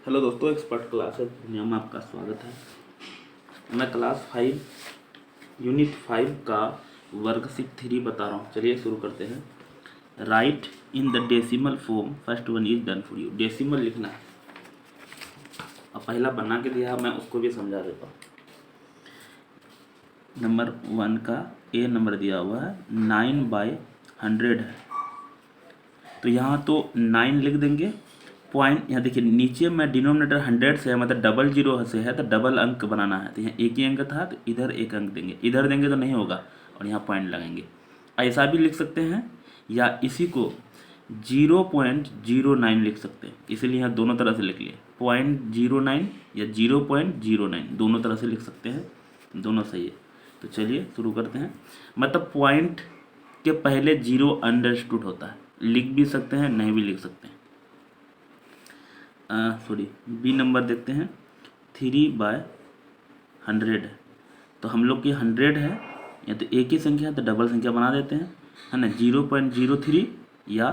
Hello दोस्तों, expert classes दुनिया में आपका स्वागत है। मैं क्लास 5 यूनिट 5 का वर्कशीट 3 बता रहा हूँ। चलिए शुरू करते हैं। Right in the decimal form, first one is done for you. Decimal लिखना है। अब पहला बना के दिया है, मैं उसको भी समझा देता हूँ। नंबर 1 का ए नंबर दिया हुआ है, 9/100 है। तो यहाँ तो 9 लिख देंगे। पॉइंट यहाँ देखिए, नीचे में डिनोमिनेटर 100 से है, मतलब डबल जीरो से है, तो डबल अंक बनाना है। तो यहाँ एक ही अंक था, तो इधर एक अंक देंगे, इधर देंगे तो नहीं होगा, और यहाँ पॉइंट लगाएंगे। ऐसा भी लिख सकते हैं, या इसी को 0.09 लिख सकते हैं। इसलिए यहाँ दोनों तरह से लिख लिए, 0.09 या 0.09 दोनों तरह से लिख सकते हैं, दोनों सही है। तो चलिए शुरू करते हैं। मतलब पॉइंट के पहले 0 अंडरस्टूड होता है, लिख भी सकते हैं, नहीं भी लिख सकते हैं। सॉरी, बी नंबर देखते हैं। 3/100 है, तो हम लोग की 100 है, या तो एक ही संख्या है तो डबल संख्या बना देते हैं, है ना। 0.03 या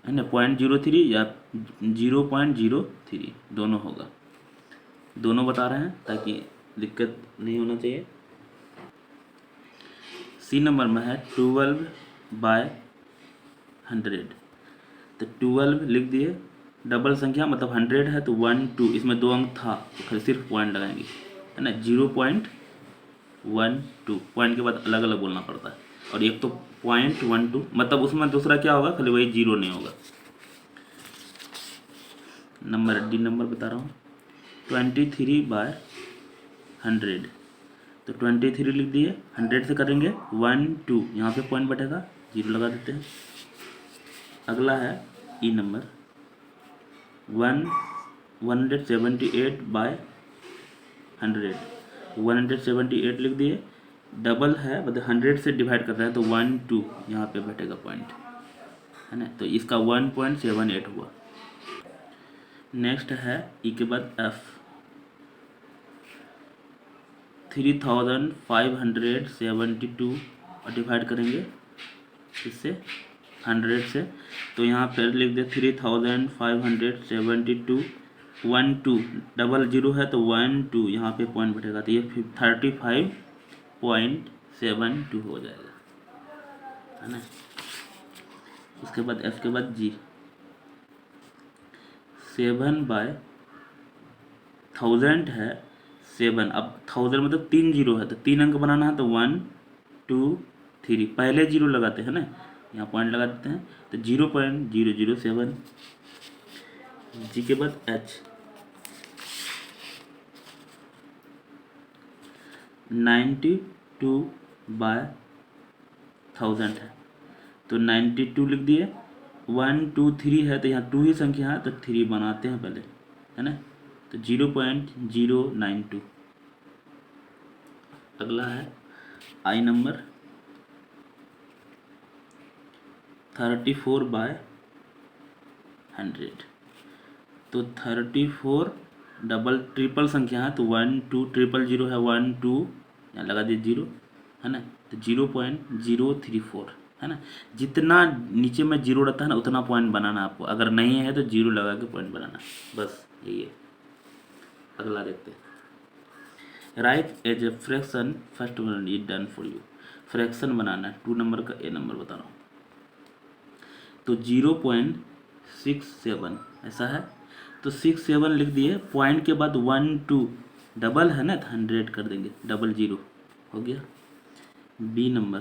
है ना 0.03 या 0.03 दोनों होगा। दोनों बता रहे हैं ताकि दिक्कत नहीं होना चाहिए। सी नंबर में है 12/100, तो 12 लिख दिए। डबल संख्या मतलब 100 है, तो 1 2, इसमें 2 अंक था तो फिर सिर्फ पॉइंट लगाएंगे, है ना। 0.12 पॉइंट के बाद अलग अलग बोलना पड़ता है, और एक तो 0.12 मतलब उसमें दूसरा क्या होगा, खाली वही 0 नहीं होगा। नंबर डी नंबर बता रहा हूँ, 23/100, तो 23 लिख दिए। 100 से करेंगे 1 2, यहाँ पे पॉइंट बैठेगा, 0 लगा देते हैं। अगला है ई नंबर 178/100, 178 लिख दिए। डबल है मतलब 100 से डिवाइड कर रहा है, तो 1 2 यहाँ पे बैठेगा पॉइंट, है ना। तो इसका 1.78 हुआ। नेक्स्ट है ई के बाद एफ, 3572 और डिवाइड करेंगे इससे 100 से, तो यहाँ पर लिख दे 3572, 1 2 डबल जीरो है, तो 1 2 यहाँ पे पॉइंट बैठेगा, तो ये 35.72 हो जाएगा, है ना। उसके बाद एफ के बाद जी, 7/1000 है। 7, अब 1000 मतलब 3 जीरो है, तो 3 अंक बनाना है, तो 1 2 3 पहले 0 लगाते हैं ना, यहाँ पॉइंट लगा देते हैं, तो 0.007। जी के बाद एच, 92/1000 है, तो 92 लिख दिए। 1 2 3 है, तो यहाँ 2 ही संख्या है, तो 3 बनाते हैं पहले, है ना, तो 0.092। अगला है आई नंबर 34/100, तो 34 डबल ट्रिपल संख्या है, तो 1 2 ट्रिपल जीरो है, 1 2 यहाँ लगा दिए 0, है ना, तो 0.034, है ना। जितना नीचे में 0 रहता है ना, उतना पॉइंट बनाना आपको, अगर नहीं है तो 0 लगा के पॉइंट बनाना, बस यही है। अगला देखते हैं। Write as a fraction, first one is done for you. Fraction बनाना है, 2 नंबर का ए नंबर बता रहा हूँ, तो 0.67 ऐसा है, तो 67 लिख दिए। पॉइंट के बाद 1 2 डबल है ना, तो 100 कर देंगे, डबल जीरो हो गया। बी नंबर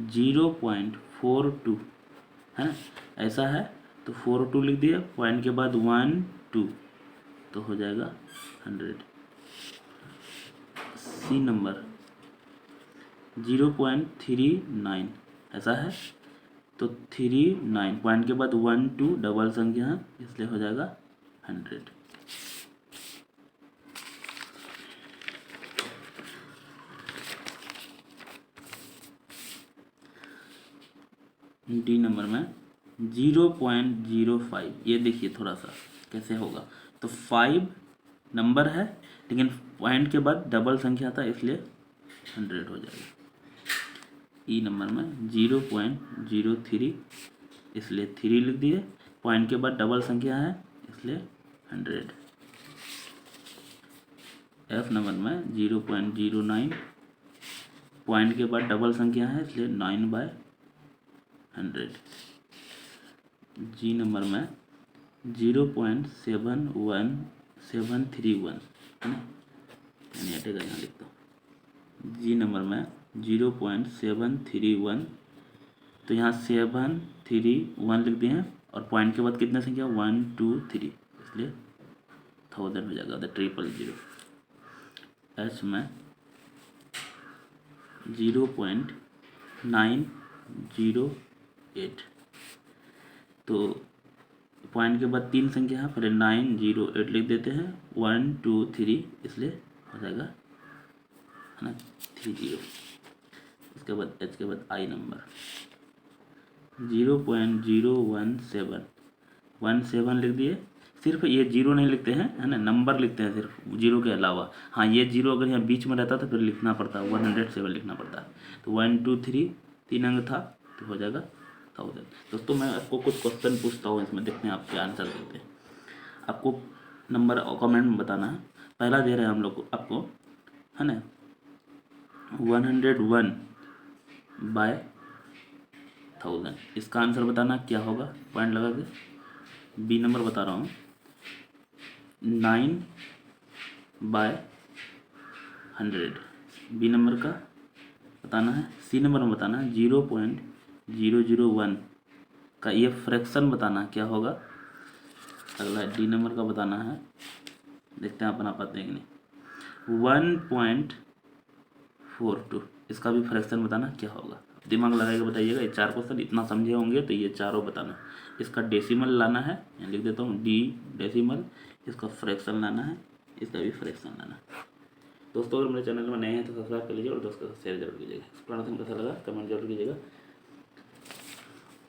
0.42 है ना, ऐसा है, तो 42 लिख दिए। पॉइंट के बाद 1 2 तो हो जाएगा 100। सी नंबर 0.39 ऐसा है, तो 39 पॉइंट के बाद 1 2 डबल संख्या है, इसलिए हो जाएगा 100। डी नंबर में 0.05, ये देखिए थोड़ा सा कैसे होगा, तो 5 नंबर है, लेकिन पॉइंट के बाद डबल संख्या था, इसलिए 100 हो जाएगा। ई नंबर में 0.03, इसलिए 3 लिख दिए। पॉइंट के बाद डबल संख्या है, इसलिए 100। F नंबर में 0.09, पॉइंट के बाद डबल संख्या है इसलिए 9/100। G नंबर में 0.71731 है ना, यानी हटेगा, यहाँ लिखता हूँ। G नंबर में 0.731, तो यहाँ 731 लिख दिए हैं और पॉइंट के बाद कितने संख्या 1 2 3, इसलिए 1000 हो जाएगा, 000। H में 0.908, तो पॉइंट के बाद 3 संख्या है, पहले 908 लिख देते हैं, 1 2 3, इसलिए हो जाएगा है ना 30। उसके बाद H के बाद I नंबर 0.017 लिख दिए। सिर्फ ये जीरो नहीं लिखते हैं, है ना, नंबर लिखते हैं सिर्फ जीरो के अलावा। हाँ, ये जीरो अगर यहाँ बीच में रहता तो फिर लिखना पड़ता, 107 लिखना पड़ता। तो 1 2 3 3 अंक था, तो हो जाएगा 1000। दोस्तों मैं आपको कुछ क्वेश्चन पूछता हूँ, इसमें देखते हैं आप क्या आंसर देते हैं। आपको नंबर कमेंट में बताना है। पहला दे रहे हैं हम लोग आपको, है ना, 101/1000। इसका आंसर बताना क्या होगा, पॉइंट लगा के। बी नंबर बता रहा हूँ, 9/100, बी नंबर का बताना है। सी नंबर में बताना है 0.001 का ये फ्रैक्शन बताना क्या होगा। अगला डी नंबर का बताना है, देखते हैं आप बना पाते हैं कि नहीं। 1.42, इसका भी फ्रैक्शन बताना क्या होगा। दिमाग लगाकर बताइएगा। ये 4 क्वेश्चन इतना समझे होंगे तो ये चारों बताना। इसका डेसिमल लाना है, यहाँ लिख देता हूँ डी डेसिमल। इसका फ्रैक्शन लाना है, इसका भी फ्रैक्शन लाना है। दोस्तों अगर मेरे चैनल में नए हैं तो सब्सक्राइब कर लीजिए और दोस्तों को शेयर जरूर कीजिएगा। एक्सप्लेनेशन कैसा लगा कमेंट जरूर कीजिएगा।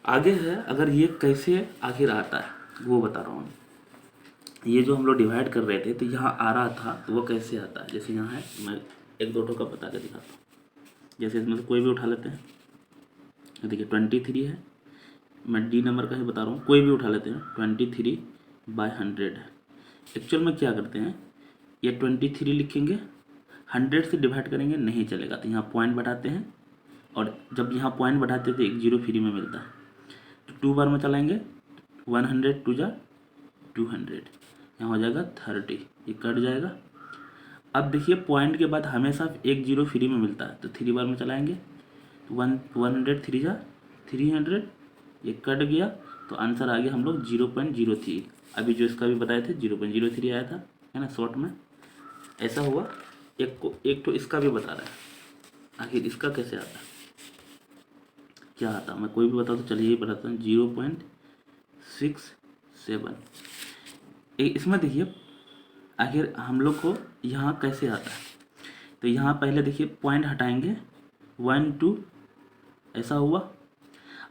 आगे है, अगर ये कैसे आखिर आता है वो बता रहा हूँ। ये जो हम लोग डिवाइड कर रहे थे तो यहाँ आ रहा था, तो वो कैसे आता है। जैसे यहाँ है, मैं एक दो ठो का बता के दिखाता हूँ। जैसे इसमें से कोई भी उठा लेते हैं, देखिए 23 है। मैं डी नंबर का ही बता रहा हूँ, कोई भी उठा लेते हैं। 23/100 है। एक्चुअल में क्या करते हैं, ये 23 लिखेंगे, 100 से डिवाइड करेंगे नहीं चलेगा, तो यहाँ पॉइंट बढ़ाते हैं। और जब यहाँ पॉइंट बढ़ाते हैं तो एक जीरो फ्री में मिलता है, तो 2 बार में चलाएंगे। 100 2 जा 200, यहाँ हो जाएगा 30, ये कट जाएगा। अब देखिए पॉइंट के बाद हमेशा एक जीरो फ्री में मिलता है, तो 3 बार में चलाएंगे। 100 3 जा 300, ये कट गया, तो आंसर आ गया हम लोग 0.03। अभी जो इसका भी बताए थे 0.03 आया था, है ना, शॉर्ट में ऐसा हुआ। एक तो इसका भी बता रहा है, आखिर इसका कैसे आता है, क्या आता, मैं कोई भी बताऊँ तो चलिए बताता हूँ। 0.67। इसमें देखिए आखिर हम लोग को यहाँ कैसे आता है, तो यहाँ पहले देखिए पॉइंट हटाएंगे, 1 2 ऐसा हुआ।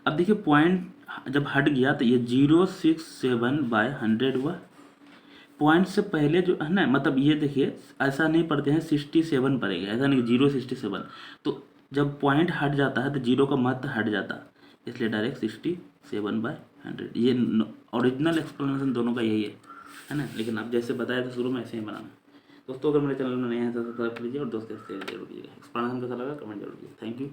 अब देखिए पॉइंट जब हट गया तो ये 0.67/100 हुआ। पॉइंट से पहले जो है ना, मतलब ये देखिए ऐसा नहीं पढ़ते हैं 67 पड़ेगा, ऐसा नहीं 0.67। तो जब पॉइंट हट जाता है तो जीरो का महत्व हट जाता है, इसलिए डायरेक्ट 67/100। ये ओरिजिनल एक्सप्लेनेशन दोनों का यही है ना, लेकिन आप जैसे बताया था शुरू में ऐसे ही बनाना। दोस्तों अगर मेरे चैनल में नए हैं तो सब्सक्राइब कीजिए और दोस्तों से शेयर जरूर कीजिएगा। एक्सप्लेनेशन कैसा लगा कमेंट जरूर कीजिए। Thank you.